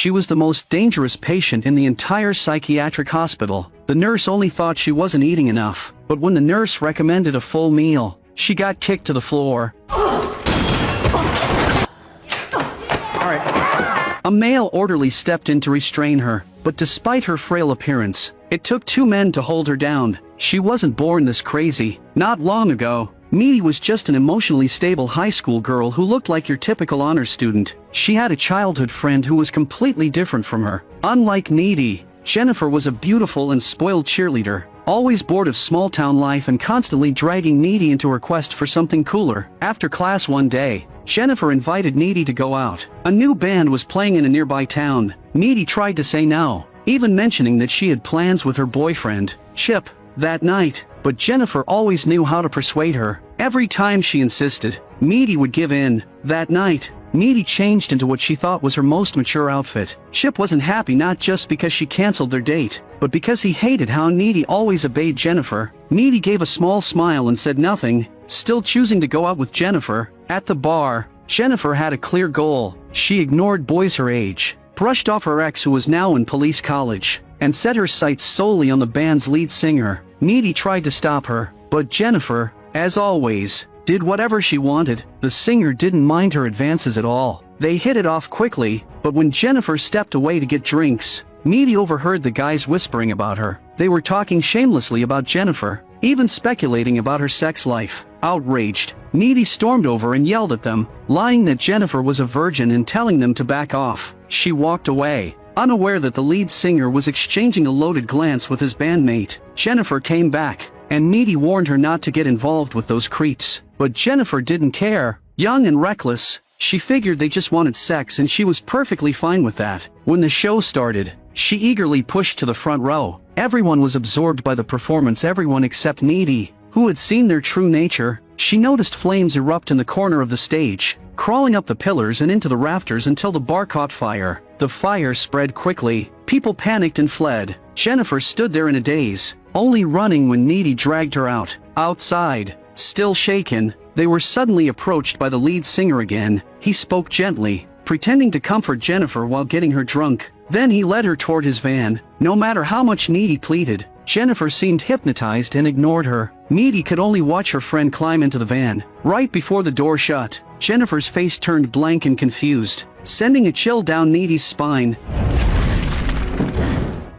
She was the most dangerous patient in the entire psychiatric hospital. The nurse only thought she wasn't eating enough, but when the nurse recommended a full meal, she got kicked to the floor. A male orderly stepped in to restrain her, but despite her frail appearance, it took 2 men to hold her down. She wasn't born this crazy. Not long ago, Needy was just an emotionally stable high school girl who looked like your typical honors student. She had a childhood friend who was completely different from her. Unlike Needy, Jennifer was a beautiful and spoiled cheerleader, always bored of small-town life and constantly dragging Needy into her quest for something cooler. After class one day, Jennifer invited Needy to go out. A new band was playing in a nearby town. Needy tried to say no, even mentioning that she had plans with her boyfriend, Chip, that night, but Jennifer always knew how to persuade her. Every time she insisted, Needy would give in. That night, Needy changed into what she thought was her most mature outfit. Chip wasn't happy not just because she canceled their date, but because he hated how Needy always obeyed Jennifer. Needy gave a small smile and said nothing, still choosing to go out with Jennifer. At the bar, Jennifer had a clear goal. She ignored boys her age, brushed off her ex who was now in police college, and set her sights solely on the band's lead singer. Needy tried to stop her, but Jennifer, as always, did whatever she wanted. The singer didn't mind her advances at all. They hit it off quickly, but when Jennifer stepped away to get drinks, Needy overheard the guys whispering about her. They were talking shamelessly about Jennifer, even speculating about her sex life. Outraged, Needy stormed over and yelled at them, lying that Jennifer was a virgin and telling them to back off. She walked away, unaware that the lead singer was exchanging a loaded glance with his bandmate. Jennifer came back, and Needy warned her not to get involved with those creeps. But Jennifer didn't care. Young and reckless, she figured they just wanted sex and she was perfectly fine with that. When the show started, she eagerly pushed to the front row. Everyone was absorbed by the performance, everyone except Needy, who had seen their true nature. She noticed flames erupt in the corner of the stage, crawling up the pillars and into the rafters until the bar caught fire. The fire spread quickly. People panicked and fled. Jennifer stood there in a daze, only running when Needy dragged her out. Outside, still shaken, they were suddenly approached by the lead singer again. He spoke gently, pretending to comfort Jennifer while getting her drunk. Then he led her toward his van. No matter how much Needy pleaded, Jennifer seemed hypnotized and ignored her. Needy could only watch her friend climb into the van. Right before the door shut, Jennifer's face turned blank and confused, sending a chill down Needy's spine.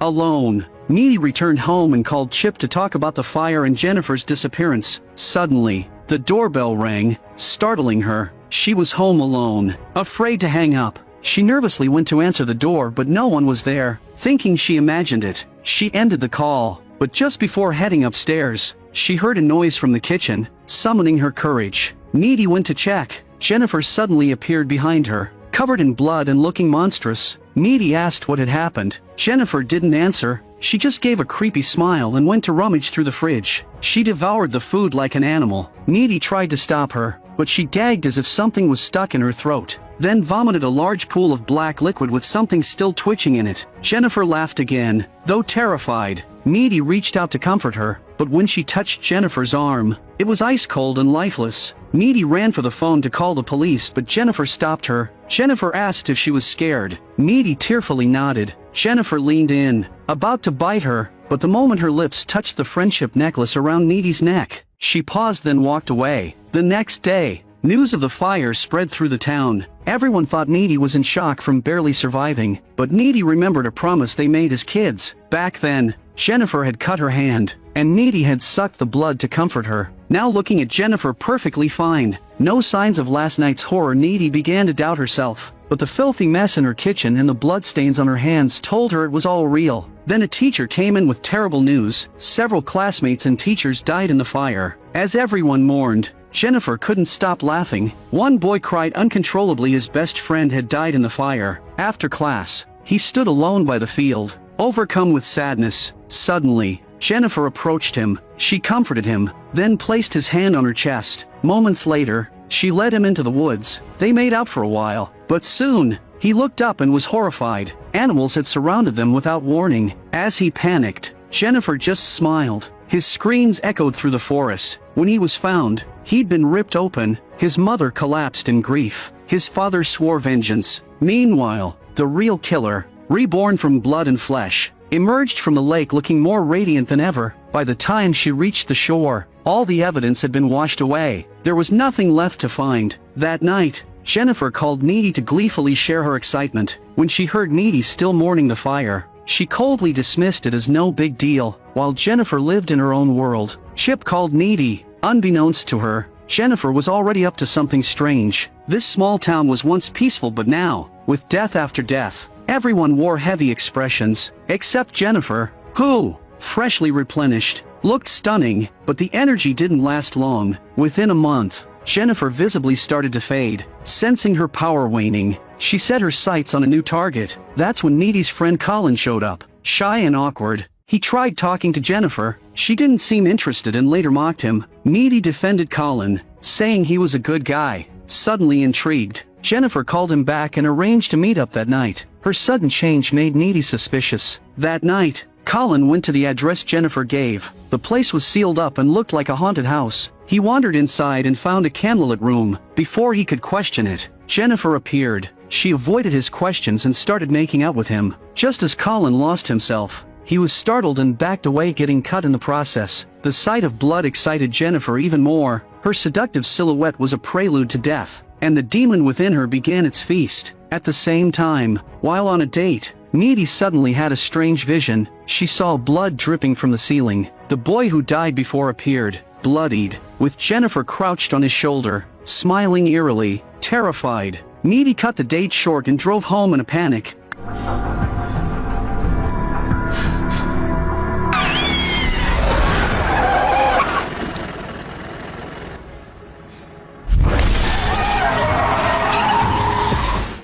Alone, Needy returned home and called Chip to talk about the fire and Jennifer's disappearance. Suddenly, the doorbell rang, startling her. She was home alone. Afraid to hang up, she nervously went to answer the door, but no one was there. Thinking she imagined it, she ended the call. But just before heading upstairs, she heard a noise from the kitchen, summoning her courage. Needy went to check. Jennifer suddenly appeared behind her, covered in blood and looking monstrous. Needy asked what had happened. Jennifer didn't answer. She just gave a creepy smile and went to rummage through the fridge. She devoured the food like an animal. Needy tried to stop her, but she gagged as if something was stuck in her throat, then vomited a large pool of black liquid with something still twitching in it. Jennifer laughed again. Though terrified, Needy reached out to comfort her, but when she touched Jennifer's arm, it was ice cold and lifeless. Needy ran for the phone to call the police, but Jennifer stopped her. Jennifer asked if she was scared. Needy tearfully nodded. Jennifer leaned in, about to bite her, but the moment her lips touched the friendship necklace around Needy's neck, she paused then walked away. The next day, news of the fire spread through the town. Everyone thought Needy was in shock from barely surviving, but Needy remembered a promise they made as kids. Back then, Jennifer had cut her hand, and Needy had sucked the blood to comfort her. Now looking at Jennifer perfectly fine, no signs of last night's horror, Needy began to doubt herself. But the filthy mess in her kitchen and the bloodstains on her hands told her it was all real. Then a teacher came in with terrible news. Several classmates and teachers died in the fire. As everyone mourned, Jennifer couldn't stop laughing. One boy cried uncontrollably. His best friend had died in the fire. After class, he stood alone by the field, overcome with sadness. Suddenly, Jennifer approached him. She comforted him, then placed his hand on her chest. Moments later, she led him into the woods. They made out for a while, but soon, he looked up and was horrified. Animals had surrounded them without warning. As he panicked, Jennifer just smiled. His screams echoed through the forest. When he was found, he'd been ripped open. His mother collapsed in grief. His father swore vengeance. Meanwhile, the real killer, reborn from blood and flesh, emerged from the lake looking more radiant than ever. By the time she reached the shore, all the evidence had been washed away. There was nothing left to find. That night, Jennifer called Needy to gleefully share her excitement. When she heard Needy still mourning the fire, she coldly dismissed it as no big deal, while Jennifer lived in her own world. Chip called Needy. Unbeknownst to her, Jennifer was already up to something strange. This small town was once peaceful, but now, with death after death, everyone wore heavy expressions, except Jennifer, who, freshly replenished, looked stunning, but the energy didn't last long. Within a month, Jennifer visibly started to fade. Sensing her power waning, she set her sights on a new target. That's when Needy's friend Colin showed up. Shy and awkward, he tried talking to Jennifer. She didn't seem interested and later mocked him. Needy defended Colin, saying he was a good guy. Suddenly intrigued, Jennifer called him back and arranged to meet up that night. Her sudden change made Needy suspicious. That night, Colin went to the address Jennifer gave. The place was sealed up and looked like a haunted house. He wandered inside and found a candlelit room. Before he could question it, Jennifer appeared. She avoided his questions and started making out with him. Just as Colin lost himself, he was startled and backed away, getting cut in the process. The sight of blood excited Jennifer even more. Her seductive silhouette was a prelude to death, and the demon within her began its feast. At the same time, while on a date, Needy suddenly had a strange vision. She saw blood dripping from the ceiling. The boy who died before appeared, bloodied, with Jennifer crouched on his shoulder, smiling eerily, terrified. Needy cut the date short and drove home in a panic.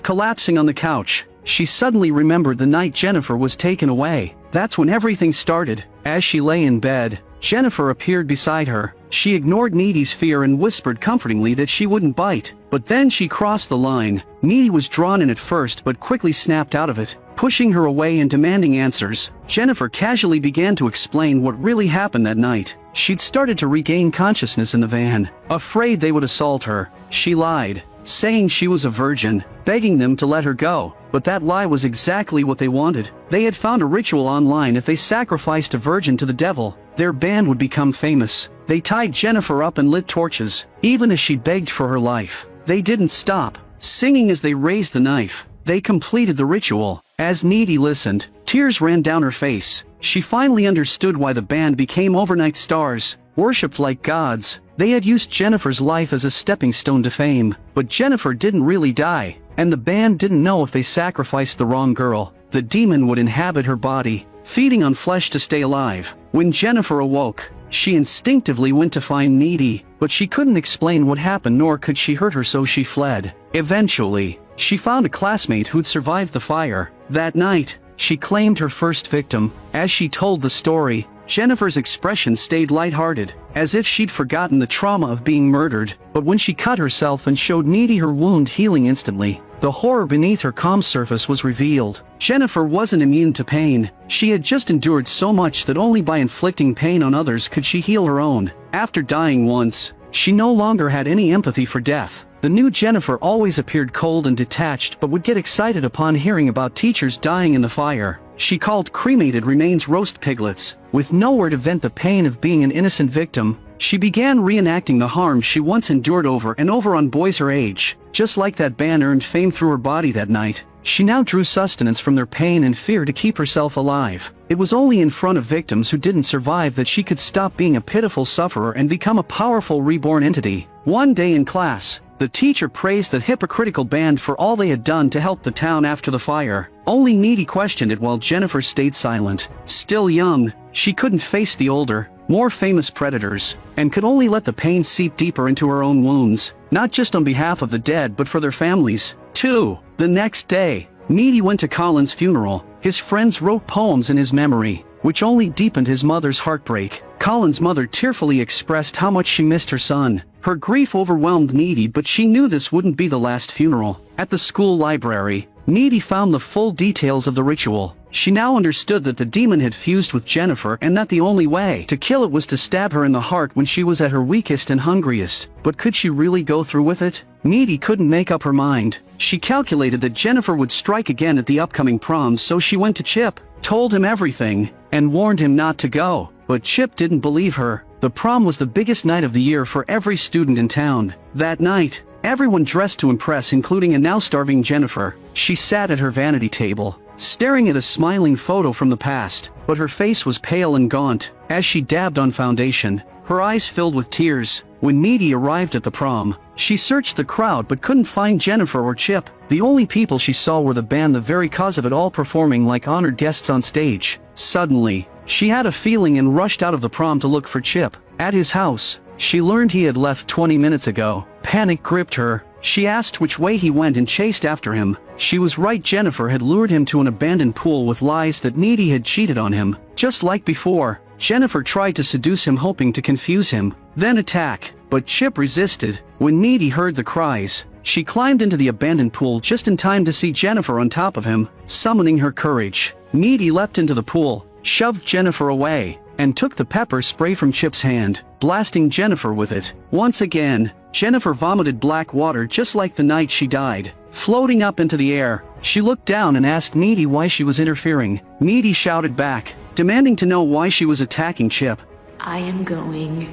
Collapsing on the couch, she suddenly remembered the night Jennifer was taken away. That's when everything started. As she lay in bed, Jennifer appeared beside her. She ignored Needy's fear and whispered comfortingly that she wouldn't bite. But then she crossed the line. Needy was drawn in at first but quickly snapped out of it. Pushing her away and demanding answers, Jennifer casually began to explain what really happened that night. She'd started to regain consciousness in the van. Afraid they would assault her, she lied, saying she was a virgin, begging them to let her go. But that lie was exactly what they wanted. They had found a ritual online. If they sacrificed a virgin to the devil, their band would become famous. They tied Jennifer up and lit torches, even as she begged for her life. They didn't stop, singing as they raised the knife. They completed the ritual. As Needy listened, tears ran down her face. She finally understood why the band became overnight stars, worshipped like gods. They had used Jennifer's life as a stepping stone to fame. But Jennifer didn't really die, and the band didn't know if they sacrificed the wrong girl, the demon would inhabit her body, feeding on flesh to stay alive. When Jennifer awoke, she instinctively went to find Needy, but she couldn't explain what happened, nor could she hurt her, so she fled. Eventually, she found a classmate who'd survived the fire. That night, she claimed her first victim. As she told the story, Jennifer's expression stayed lighthearted, as if she'd forgotten the trauma of being murdered. But when she cut herself and showed Needy her wound healing instantly, the horror beneath her calm surface was revealed. Jennifer wasn't immune to pain. She had just endured so much that only by inflicting pain on others could she heal her own. After dying once, she no longer had any empathy for death. The new Jennifer always appeared cold and detached, but would get excited upon hearing about teachers dying in the fire. She called cremated remains roast piglets. With nowhere to vent the pain of being an innocent victim, she began reenacting the harm she once endured over and over on boys her age. Just like that band earned fame through her body that night, she now drew sustenance from their pain and fear to keep herself alive. It was only in front of victims who didn't survive that she could stop being a pitiful sufferer and become a powerful reborn entity. One day in class, the teacher praised the hypocritical band for all they had done to help the town after the fire. Only Needy questioned it while Jennifer stayed silent. Still young, she couldn't face the older, more famous predators, and could only let the pain seep deeper into her own wounds, not just on behalf of the dead but for their families, too. The next day, Needy went to Colin's funeral. His friends wrote poems in his memory, which only deepened his mother's heartbreak. Colin's mother tearfully expressed how much she missed her son. Her grief overwhelmed Needy, but she knew this wouldn't be the last funeral. At the school library, Needy found the full details of the ritual. She now understood that the demon had fused with Jennifer and that the only way to kill it was to stab her in the heart when she was at her weakest and hungriest. But could she really go through with it? Needy couldn't make up her mind. She calculated that Jennifer would strike again at the upcoming prom, so she went to Chip, told him everything, and warned him not to go. But Chip didn't believe her. The prom was the biggest night of the year for every student in town. That night, everyone dressed to impress, including a now starving Jennifer. She sat at her vanity table, staring at a smiling photo from the past, but her face was pale and gaunt. As she dabbed on foundation, her eyes filled with tears. When Needy arrived at the prom, she searched the crowd but couldn't find Jennifer or Chip. The only people she saw were the band, the very cause of it all, performing like honored guests on stage. Suddenly, she had a feeling and rushed out of the prom to look for Chip. At his house, she learned he had left 20 minutes ago. Panic gripped her. She asked which way he went and chased after him. She was right. Jennifer had lured him to an abandoned pool with lies that Needy had cheated on him. Just like before, Jennifer tried to seduce him, hoping to confuse him, then attack. But Chip resisted. When Needy heard the cries, she climbed into the abandoned pool just in time to see Jennifer on top of him. Summoning her courage, Needy leapt into the pool, shoved Jennifer away, and took the pepper spray from Chip's hand, blasting Jennifer with it. Once again, Jennifer vomited black water just like the night she died. Floating up into the air, she looked down and asked Needy why she was interfering. Needy shouted back, demanding to know why she was attacking Chip. I am going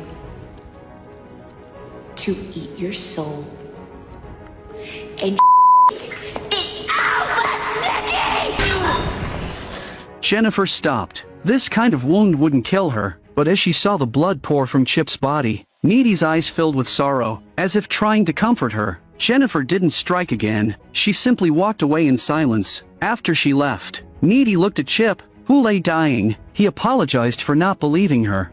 to eat your soul and it out, Nikki! Jennifer stopped. This kind of wound wouldn't kill her, but as she saw the blood pour from Chip's body, Needy's eyes filled with sorrow, as if trying to comfort her. Jennifer didn't strike again. She simply walked away in silence. After she left, Needy looked at Chip, who lay dying. He apologized for not believing her.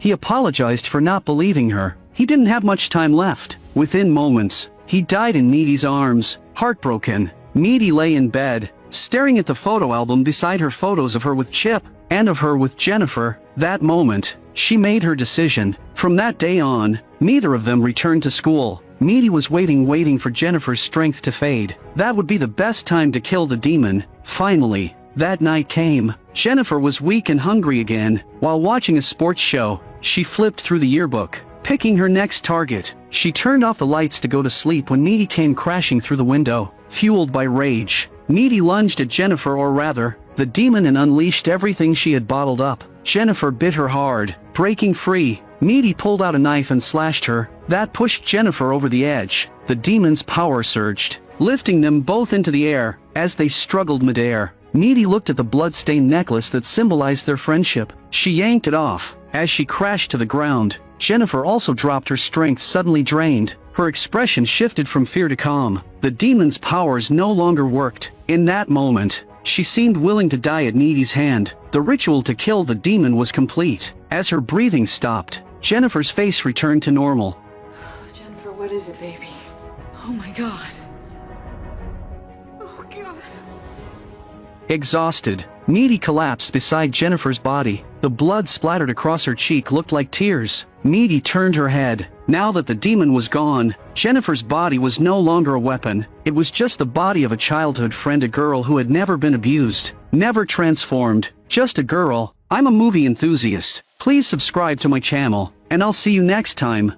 He didn't have much time left. Within moments, he died in Needy's arms. Heartbroken, Needy lay in bed, staring at the photo album beside her, photos of her with Chip and of her with Jennifer. That moment, she made her decision. From that day on, neither of them returned to school. Needy was waiting for Jennifer's strength to fade. That would be the best time to kill the demon. Finally, that night came. Jennifer was weak and hungry again. While watching a sports show, she flipped through the yearbook, picking her next target. She turned off the lights to go to sleep when Needy came crashing through the window. Fueled by rage, Needy lunged at Jennifer, or rather, the demon, and unleashed everything she had bottled up. Jennifer bit her hard. Breaking free, Needy pulled out a knife and slashed her. That pushed Jennifer over the edge. The demon's power surged, lifting them both into the air. As they struggled midair, Needy looked at the blood-stained necklace that symbolized their friendship. She yanked it off. As she crashed to the ground, Jennifer also dropped, her strength suddenly drained. Her expression shifted from fear to calm. The demon's powers no longer worked. In that moment, she seemed willing to die at Needy's hand. The ritual to kill the demon was complete. As her breathing stopped, Jennifer's face returned to normal. Jennifer, what is it, baby? Oh my God. Oh God. Exhausted, Needy collapsed beside Jennifer's body. The blood splattered across her cheek looked like tears. Needy turned her head. Now that the demon was gone, Jennifer's body was no longer a weapon. It was just the body of a childhood friend, a girl who had never been abused, never transformed, just a girl. I'm a movie enthusiast. Please subscribe to my channel, and I'll see you next time.